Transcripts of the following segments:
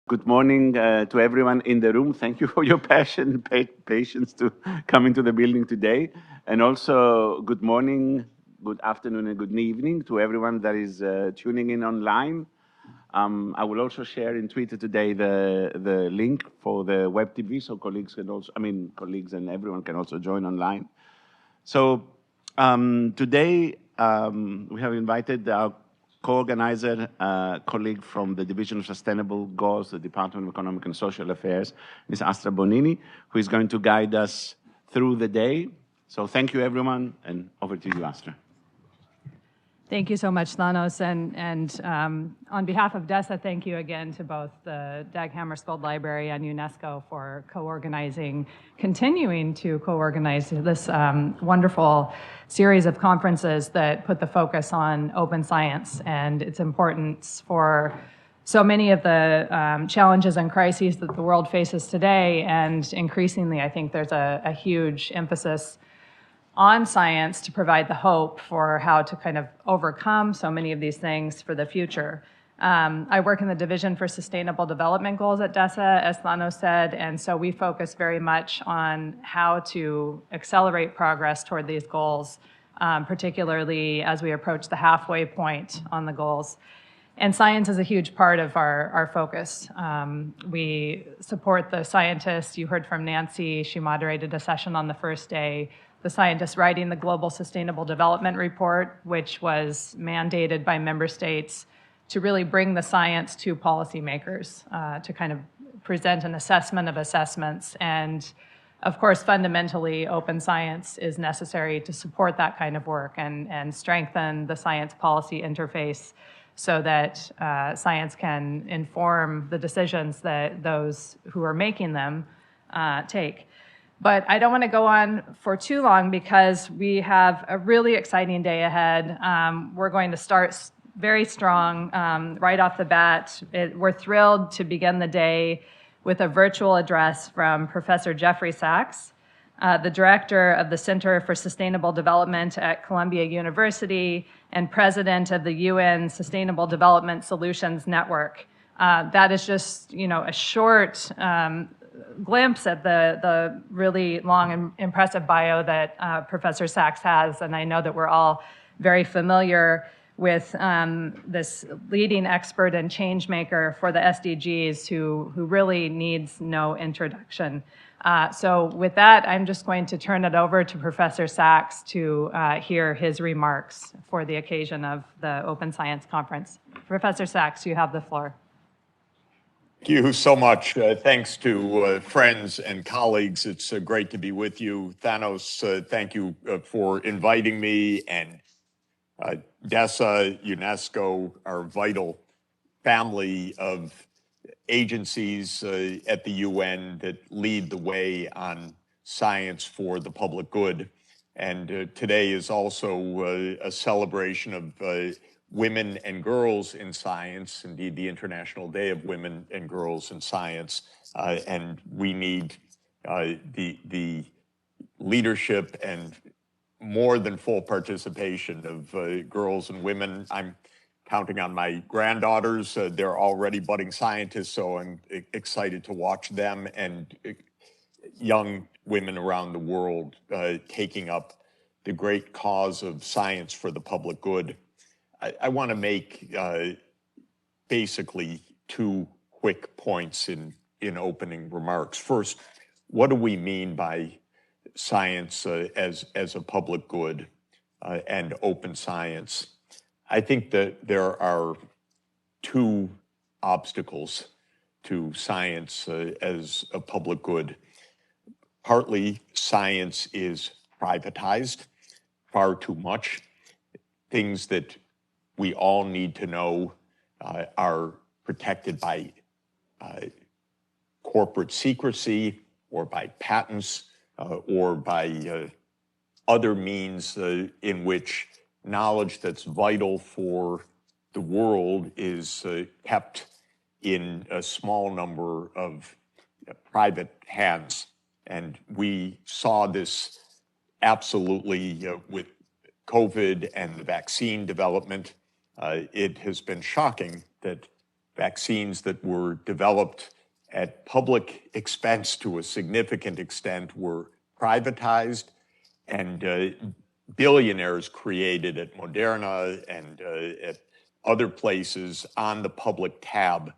Good morning to everyone in the room. Thank you for your passion, patience to come into the building today. And also, good morning, good afternoon, and good evening to everyone that is tuning in online. I will also share in Twitter today the link for the web TV, so colleagues can also, colleagues and everyone can also join online. So today we have invited our co-organizer, colleague from the Division of Sustainable Goals, the Department of Economic and Social Affairs, Ms. Astra Bonini, who is going to guide us through the day. So thank you, everyone, and over to you, Astra. Thank you so much, Thanos. And on behalf of DESA, thank you again to both the Dag Hammarskjöld Library and UNESCO for continuing to co-organize this wonderful series of conferences that put the focus on open science and its importance for so many of the challenges and crises that the world faces today. And increasingly, I think there's a huge emphasis on science to provide the hope for how to kind of overcome so many of these things for the future. I work in the Division for Sustainable Development Goals at DESA, as Thanos said, and so we focus very much on how to accelerate progress toward these goals, particularly as we approach the halfway point on the goals. And science is a huge part of our focus. We support the scientists. You heard from Nancy. She moderated a session on the first day. The scientists writing the Global Sustainable Development Report, which was mandated by member states to really bring the science to policymakers, to kind of present an assessment of assessments. And of course, fundamentally, open science is necessary to support that kind of work and strengthen the science policy interface so that science can inform the decisions that those who are making them take. But I don't want to go on for too long because we have a really exciting day ahead. We're going to start very strong right off the bat. We're thrilled to begin the day with a virtual address from Professor Jeffrey Sachs, the director of the Center for Sustainable Development at Columbia University and president of the UN Sustainable Development Solutions Network. That is just, a short glimpse at the really long and impressive bio that Professor Sachs has, and I know that we're all very familiar with this leading expert and change maker for the SDGs who really needs no introduction. So with that, I'm just going to turn it over to Professor Sachs to hear his remarks for the occasion of the Open Science Conference. Professor Sachs, you have the floor. Thank you so much. Thanks to friends and colleagues. It's great to be with you. Thanos, thank you for inviting me, and DESA, UNESCO, our vital family of agencies at the UN that lead the way on science for the public good. And today is also a celebration of women and girls in science, indeed the International Day of Women and Girls in Science. And we need the leadership and more than full participation of girls and women. I'm counting on my granddaughters. They're already budding scientists, so I'm excited to watch them and young women around the world taking up the great cause of science for the public good. I want to make basically two quick points in opening remarks. First, what do we mean by science as a public good and open science? I think that there are two obstacles to science as a public good. Partly, science is privatized far too much. Things that we all need to know are protected by corporate secrecy or by patents or by other means in which knowledge that's vital for the world is kept in a small number of private hands. And we saw this absolutely with COVID and the vaccine development. It has been shocking that vaccines that were developed at public expense to a significant extent were privatized, and billionaires created at Moderna and at other places on the public tab.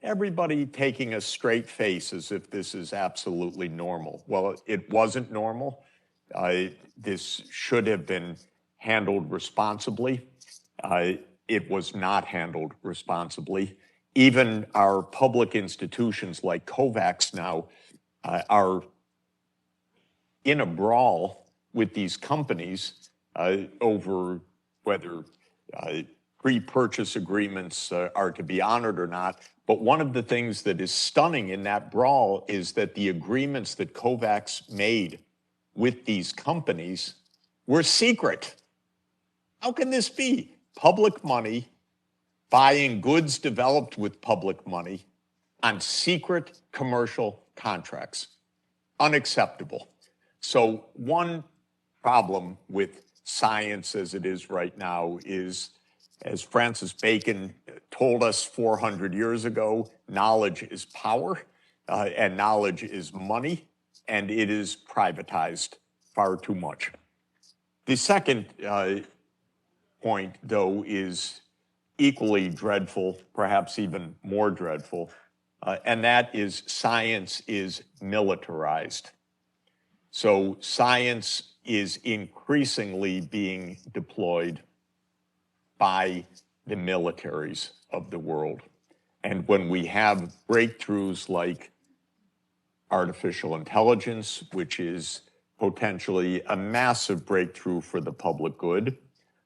Everybody taking a straight face as if this is absolutely normal. Well, it wasn't normal. This should have been handled responsibly. It was not handled responsibly. Even our public institutions like COVAX now are in a brawl with these companies over whether pre-purchase agreements are to be honored or not. But one of the things that is stunning in that brawl is that the agreements that COVAX made with these companies were secret. How can this be? Public money buying goods developed with public money on secret commercial contracts. Unacceptable. So one problem with science as it is right now is, as Francis Bacon told us 400 years ago, knowledge is power, and knowledge is money, and it is privatized far too much. The second point, though, is equally dreadful, perhaps even more dreadful, and that is science is militarized. So science is increasingly being deployed by the militaries of the world. And when we have breakthroughs like artificial intelligence, which is potentially a massive breakthrough for the public good,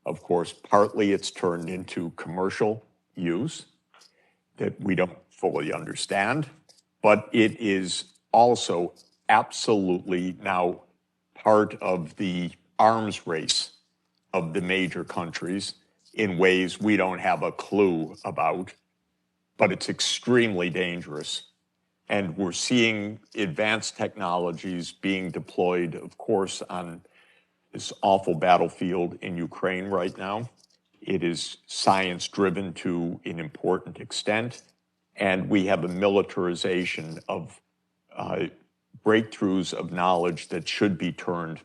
of course, partly it's turned into commercial use that we don't fully understand, but it is also absolutely now part of the arms race of the major countries in ways we don't have a clue about, but it's extremely dangerous. And we're seeing advanced technologies being deployed, of course, on this awful battlefield in Ukraine right now. It is science-driven to an important extent, and we have a militarization of breakthroughs of knowledge that should be turned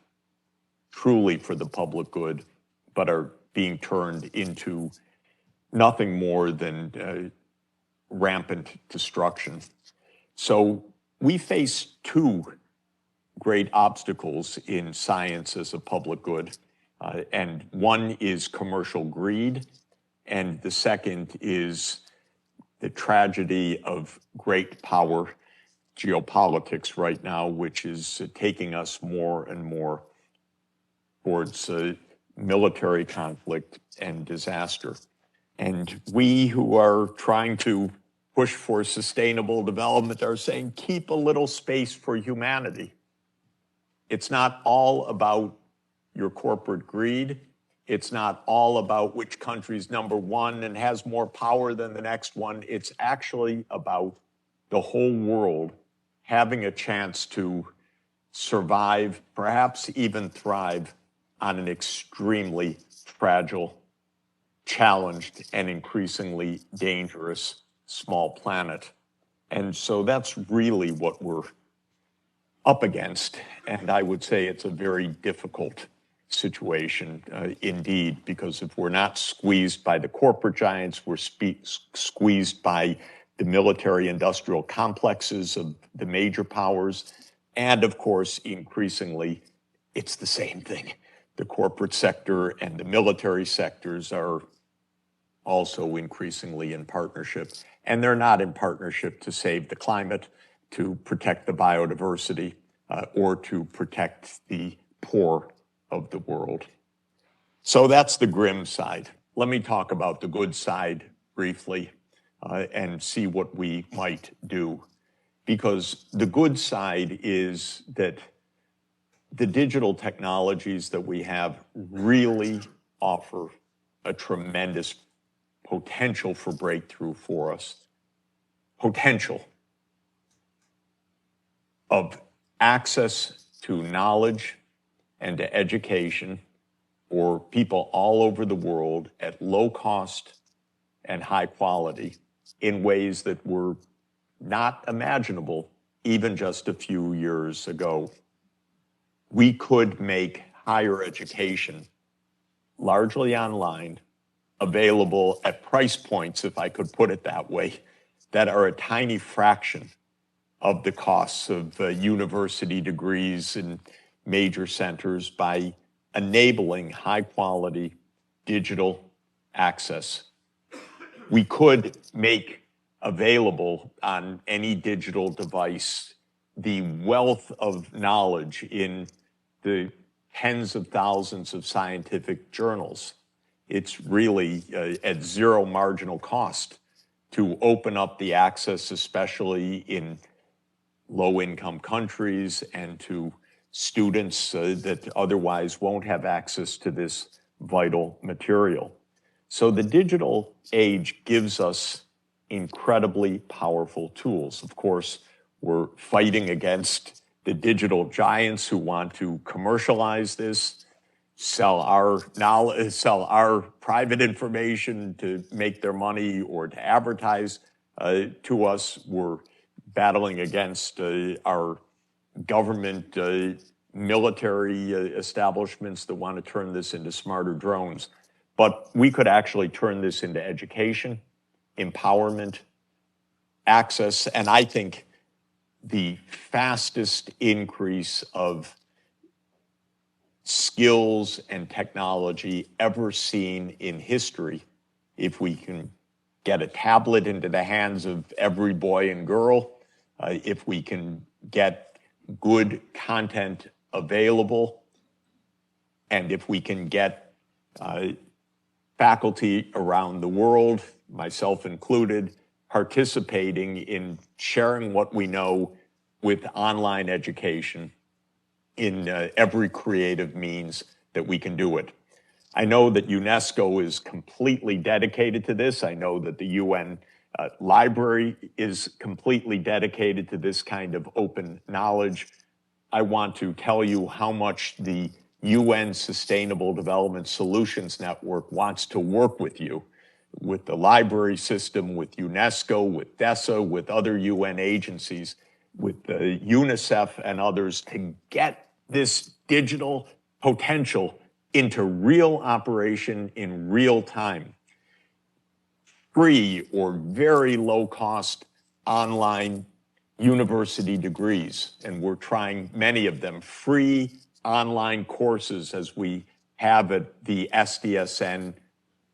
truly for the public good, but are being turned into nothing more than rampant destruction. So we face two great obstacles in science as a public good, and one is commercial greed, and the second is the tragedy of great power geopolitics right now, which is taking us more and more towards military conflict and disaster. And we who are trying to push for sustainable development are saying, keep a little space for humanity. It's not all about your corporate greed. It's not all about which country's number one and has more power than the next one. It's actually about the whole world having a chance to survive, perhaps even thrive on an extremely fragile, challenged, and increasingly dangerous small planet. And so that's really what we're up against. And I would say it's a very difficult situation indeed, because if we're not squeezed by the corporate giants, we're squeezed by the military industrial complexes of the major powers. And of course, increasingly, it's the same thing. The corporate sector and the military sectors are also increasingly in partnership. And they're not in partnership to save the climate, to protect the biodiversity, or to protect the poor of the world. So that's the grim side. Let me talk about the good side briefly and see what we might do. Because the good side is that the digital technologies that we have really offer a tremendous potential for breakthrough for us. Potential of access to knowledge and to education for people all over the world at low cost and high quality, in ways that were not imaginable even just a few years ago. We could make higher education largely online, available at price points, if I could put it that way, that are a tiny fraction of the costs of university degrees in major centers by enabling high quality digital access. We could make available on any digital device the wealth of knowledge in the tens of thousands of scientific journals. It's really at zero marginal cost to open up the access, especially in low-income countries and to students that otherwise won't have access to this vital material. So the digital age gives us incredibly powerful tools. Of course, we're fighting against the digital giants who want to commercialize this, sell our knowledge, sell our private information to make their money or to advertise to us. We're battling against our government military establishments that want to turn this into smarter drones. But we could actually turn this into education, empowerment, access, and I think the fastest increase of skills and technology ever seen in history. If we can get a tablet into the hands of every boy and girl, if we can get good content available, and if we can get faculty around the world, myself included, participating in sharing what we know with online education in every creative means that we can do it. I know that UNESCO is completely dedicated to this. I know that the UN Library is completely dedicated to this kind of open knowledge. I want to tell you how much the UN Sustainable Development Solutions Network wants to work with you, with the library system, with UNESCO, with DESA, with other UN agencies, with UNICEF and others to get this digital potential into real operation in real time. Free or very low cost online university degrees, and we're trying many of them, free online courses as we have at the SDSN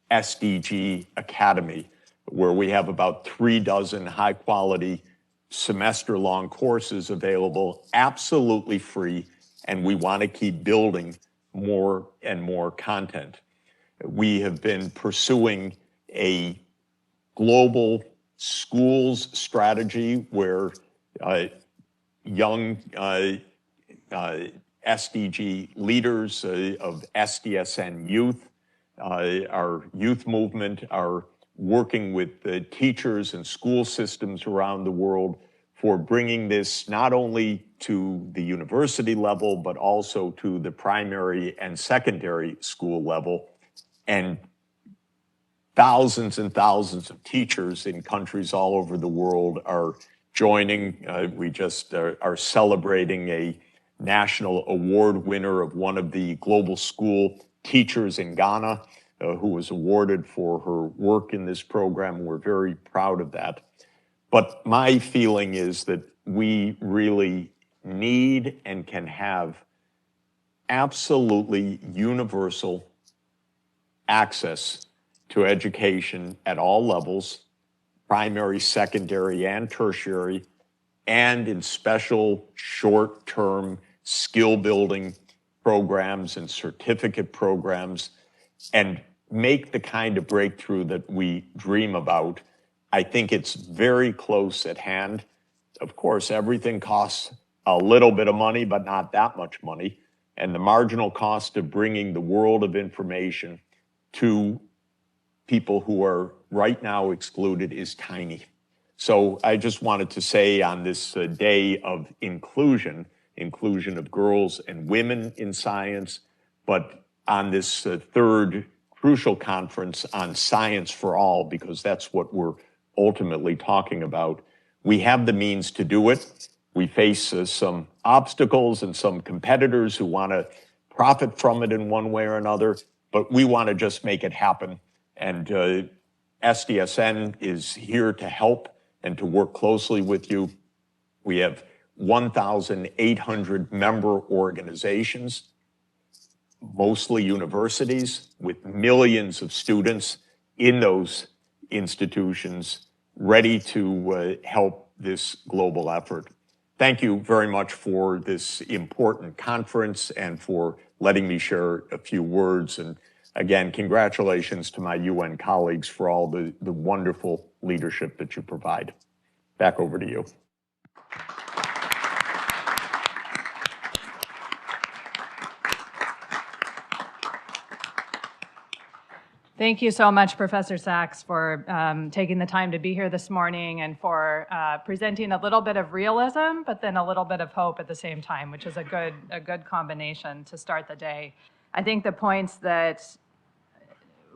SDG Academy, where we have about 36 high quality semester-long courses available, absolutely free, and we want to keep building more and more content. We have been pursuing a global schools strategy where young SDG leaders of SDSN youth, our youth movement, are working with the teachers and school systems around the world for bringing this not only to the university level, but also to the primary and secondary school level. And thousands and thousands of teachers in countries all over the world are joining. We just are celebrating a national award winner of one of the global school teachers in Ghana, who was awarded for her work in this program. We're very proud of that. But my feeling is that we really need and can have absolutely universal access to education at all levels, primary, secondary, and tertiary, and in special short-term skill-building programs and certificate programs, and make the kind of breakthrough that we dream about. I think it's very close at hand. Of course, everything costs a little bit of money, but not that much money. And the marginal cost of bringing the world of information to people who are right now excluded is tiny. So I just wanted to say on this day of inclusion of girls and women in science, but on this third crucial conference on science for all, because that's what we're ultimately talking about. We have the means to do it. We face some obstacles and some competitors who want to profit from it in one way or another, but we want to just make it happen. And SDSN is here to help and to work closely with you. We have 1,800 member organizations, mostly universities, with millions of students in those institutions ready to help this global effort. Thank you very much for this important conference and for letting me share a few words. And again, congratulations to my UN colleagues for all the wonderful leadership that you provide. Back over to you. Thank you so much, Professor Sachs, for taking the time to be here this morning and for presenting a little bit of realism, but then a little bit of hope at the same time, which is a good combination to start the day. I think the points that,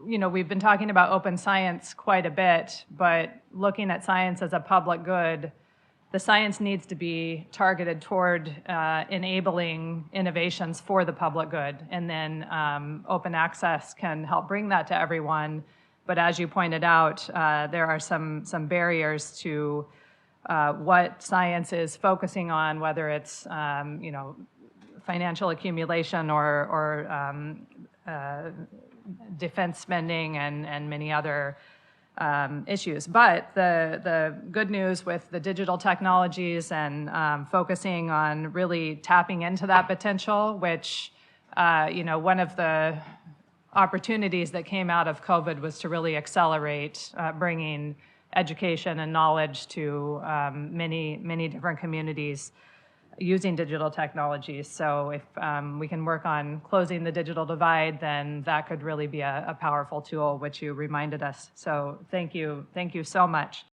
we've been talking about open science quite a bit, but looking at science as a public good, the science needs to be targeted toward enabling innovations for the public good. And then open access can help bring that to everyone. But as you pointed out, there are some barriers to what science is focusing on, whether it's financial accumulation or defense spending and many other issues. But the good news with the digital technologies and focusing on really tapping into that potential, which, one of the opportunities that came out of COVID was to really accelerate bringing education and knowledge to many different communities using digital technologies. So if we can work on closing the digital divide, then that could really be a powerful tool, which you reminded us. So thank you so much.